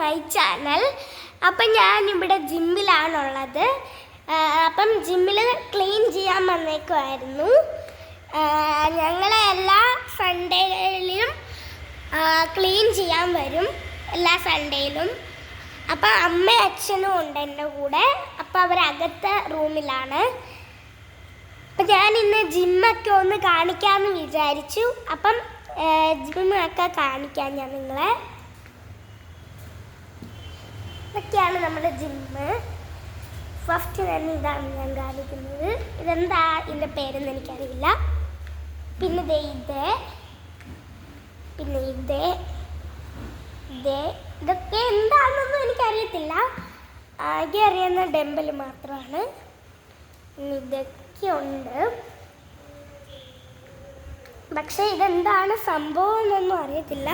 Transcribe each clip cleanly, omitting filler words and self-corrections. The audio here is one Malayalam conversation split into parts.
My channel. അപ്പം ഞാനിവിടെ ജിമ്മിലാണുള്ളത്. അപ്പം ജിമ്മിൽ ക്ലീൻ ചെയ്യാൻ വന്നേക്കുമായിരുന്നു. ഞങ്ങളെ എല്ലാ സൺഡേയിലും ക്ലീൻ ചെയ്യാൻ വരും, എല്ലാ സൺഡേയിലും. അപ്പം അമ്മയും അച്ഛനും ഉണ്ട് എൻ്റെ കൂടെ. അപ്പം അവരകത്തെ റൂമിലാണ്. അപ്പം ഞാനിന്ന് ജിമ്മൊക്കെ ഒന്ന് കാണിക്കാമെന്ന് വിചാരിച്ചു. അപ്പം ജിമ്മൊക്കെ കാണിക്കാം ഞാൻ നിങ്ങളെ. ഇതൊക്കെയാണ് നമ്മുടെ ജിമ്മ്. ഫസ്റ്റ് തന്നെ ഇതാണ് ഞാൻ കാണിക്കുന്നത്. ഇതെന്താ ഇതിൻ്റെ പേരെന്ന് എനിക്കറിയില്ല. പിന്നെ പിന്നെ ഇതൊക്കെ എന്താണെന്നൊന്നും എനിക്കറിയത്തില്ല. ആകെ അറിയുന്ന ഡംബൽ മാത്രമാണ്. ഇതൊക്കെ ഉണ്ട്, പക്ഷേ ഇതെന്താണ് സംഭവം എന്നൊന്നും അറിയത്തില്ല.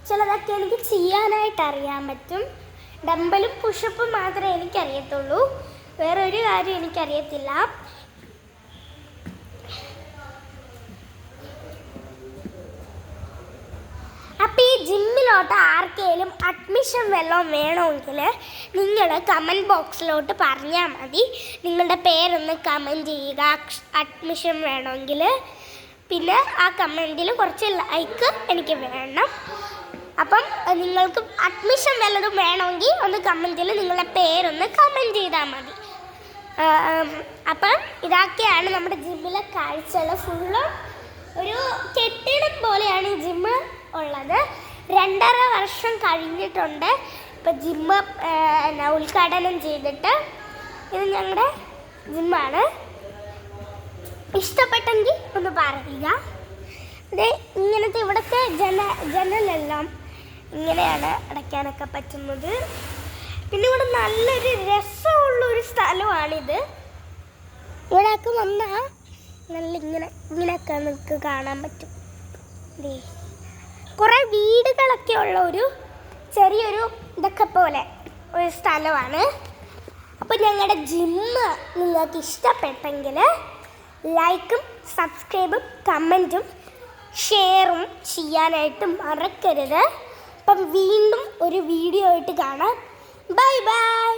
ചിലതൊക്കെ എനിക്ക് ചെയ്യാനായിട്ട് അറിയാൻ പറ്റും. ഡംബലും പുഷപ്പും മാത്രമേ എനിക്കറിയത്തുള്ളൂ, വേറൊരു കാര്യം എനിക്കറിയത്തില്ല. അപ്പം ഈ ജിമ്മിലോട്ട് ആർക്കെങ്കിലും അഡ്മിഷൻ വല്ലതും വേണമെങ്കിൽ നിങ്ങൾ കമൻറ്റ് ബോക്സിലോട്ട് പറഞ്ഞാൽ മതി. നിങ്ങളുടെ പേരൊന്ന് കമൻറ്റ് ചെയ്യുക അഡ്മിഷൻ വേണമെങ്കിൽ. പിന്നെ ആ കമൻറ്റിൽ കുറച്ച് ലൈക്ക് എനിക്ക് വേണം. അപ്പം നിങ്ങൾക്ക് അഡ്മിഷൻ വല്ലതും വേണമെങ്കിൽ ഒന്ന് കമൻറ്റിൽ നിങ്ങളുടെ പേരൊന്ന് കമൻറ്റ് ചെയ്താൽ മതി. അപ്പം ഇതൊക്കെയാണ് നമ്മുടെ ജിമ്മിലെ കാഴ്ചകൾ. ഫുള്ളും ഒരു കെട്ടിടം പോലെയാണ് ഈ ജിമ്മ് ഉള്ളത്. 2.5 വർഷം കഴിഞ്ഞിട്ടുണ്ട് ഇപ്പം ജിമ്മ് ഉദ്ഘാടനം ചെയ്തിട്ട്. ഇത് ഞങ്ങളുടെ ജിമ്മാണ്. ഇഷ്ടപ്പെട്ടെങ്കിൽ ഒന്ന് പറയുക. ഇത് ഇങ്ങനത്തെ ഇവിടുത്തെ ജനലെല്ലാം ഇങ്ങനെയാണ് അടയ്ക്കാനൊക്കെ പറ്റുന്നത്. പിന്നെ ഇവിടെ നല്ലൊരു രസമുള്ളൊരു സ്ഥലമാണിത്. ഇവിടെയൊക്കെ വന്നാൽ നല്ല ഇങ്ങനെയൊക്കെ നമുക്ക് കാണാൻ പറ്റും. കുറേ വീടുകളൊക്കെ ഉള്ള ഒരു ചെറിയൊരു ഇതൊക്കെ പോലെ ഒരു സ്ഥലമാണ്. അപ്പോൾ ഞങ്ങളുടെ ജിമ്മ് നിങ്ങൾക്ക് ഇഷ്ടപ്പെട്ടെങ്കിൽ ലൈക്കും സബ്സ്ക്രൈബും കമൻറ്റും ഷെയറും ചെയ്യാനായിട്ട് മറക്കരുത്. അപ്പം വീണ്ടും ഒരു വീഡിയോ ആയിട്ട് കാണാം. Bye bye.